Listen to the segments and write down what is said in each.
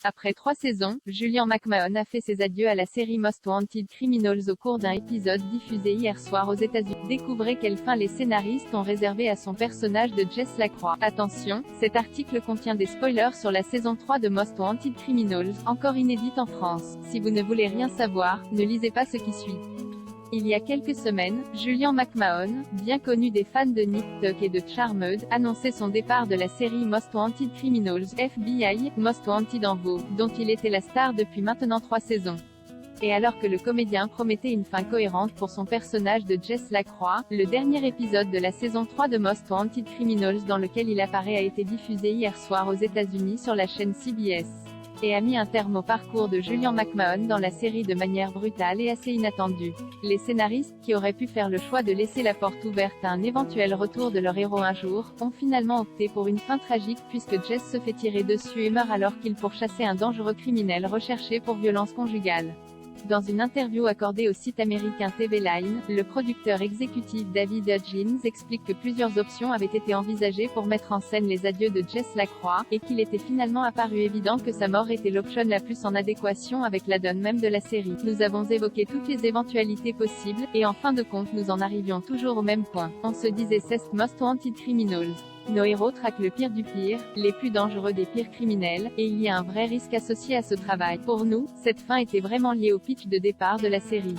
Après 3 saisons, Julian McMahon a fait ses adieux à la série Most Wanted Criminals au cours d'un épisode diffusé hier soir aux États-Unis. Découvrez quelle fin les scénaristes ont réservé à son personnage de Jess Lacroix. Attention, cet article contient des spoilers sur la saison 3 de Most Wanted Criminals, encore inédite en France. Si vous ne voulez rien savoir, ne lisez pas ce qui suit. Il y a quelques semaines, Julian McMahon, bien connu des fans de Nip Tuck et de Charmed, annonçait son départ de la série Most Wanted Criminals, FBI, Most Wanted en VO, dont il était la star depuis maintenant 3 saisons. Et alors que le comédien promettait une fin cohérente pour son personnage de Jess Lacroix, le dernier épisode de la saison 3 de Most Wanted Criminals dans lequel il apparaît a été diffusé hier soir aux États-Unis sur la chaîne CBS. Et a mis un terme au parcours de Julian McMahon dans la série de manière brutale et assez inattendue. Les scénaristes, qui auraient pu faire le choix de laisser la porte ouverte à un éventuel retour de leur héros un jour, ont finalement opté pour une fin tragique puisque Jess se fait tirer dessus et meurt alors qu'il pourchassait un dangereux criminel recherché pour violence conjugale. Dans une interview accordée au site américain TV Line, le producteur exécutif David Hudgens explique que plusieurs options avaient été envisagées pour mettre en scène les adieux de Jess Lacroix, et qu'il était finalement apparu évident que sa mort était l'option la plus en adéquation avec la donne même de la série. Nous avons évoqué toutes les éventualités possibles, et en fin de compte nous en arrivions toujours au même point. On se disait c'est Most Wanted Criminals. Nos héros traquent le pire du pire, les plus dangereux des pires criminels, et il y a un vrai risque associé à ce travail. Pour nous, cette fin était vraiment liée au pitch de départ de la série.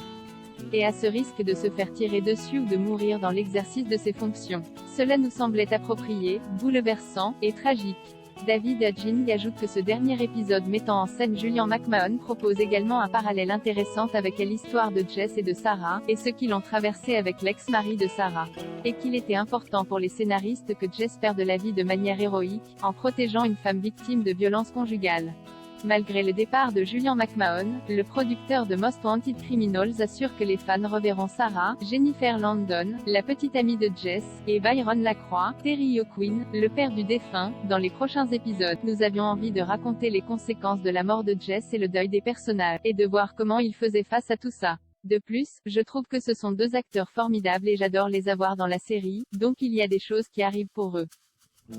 Et à ce risque de se faire tirer dessus ou de mourir dans l'exercice de ses fonctions. Cela nous semblait approprié, bouleversant, et tragique. David Hudgens ajoute que ce dernier épisode mettant en scène Julian McMahon propose également un parallèle intéressant avec l'histoire de Jess et de Sarah, et ce qu'ils ont traversé avec l'ex-mari de Sarah. Et qu'il était important pour les scénaristes que Jess perde la vie de manière héroïque, en protégeant une femme victime de violences conjugales. Malgré le départ de Julian McMahon, le producteur de Most Wanted Criminals assure que les fans reverront Sarah, Jennifer Landon, la petite amie de Jess, et Byron Lacroix, Terry O'Quinn, le père du défunt, dans les prochains épisodes. Nous avions envie de raconter les conséquences de la mort de Jess et le deuil des personnages, et de voir comment ils faisaient face à tout ça. De plus, je trouve que ce sont 2 acteurs formidables et j'adore les avoir dans la série, donc il y a des choses qui arrivent pour eux.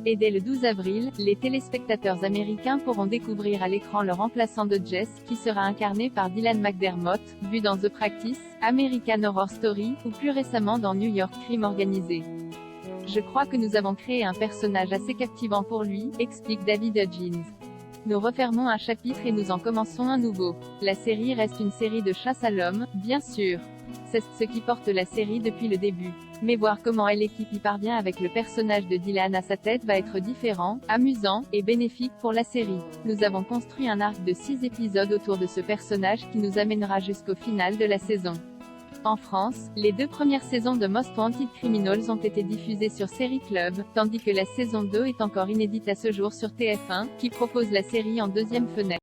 Et dès le 12 avril, les téléspectateurs américains pourront découvrir à l'écran le remplaçant de Jess, qui sera incarné par Dylan McDermott, vu dans The Practice, American Horror Story, ou plus récemment dans New York Crime Organisé. Je crois que nous avons créé un personnage assez captivant pour lui, explique David Hudgens. Nous refermons un chapitre et nous en commençons un nouveau. La série reste une série de chasse à l'homme, bien sûr. C'est ce qui porte la série depuis le début. Mais voir comment l'équipe y parvient avec le personnage de Dylan à sa tête va être différent, amusant, et bénéfique pour la série. Nous avons construit un arc de 6 épisodes autour de ce personnage qui nous amènera jusqu'au final de la saison. En France, les 2 premières saisons de Most Wanted Criminals ont été diffusées sur Série Club, tandis que la saison 2 est encore inédite à ce jour sur TF1, qui propose la série en 2e fenêtre.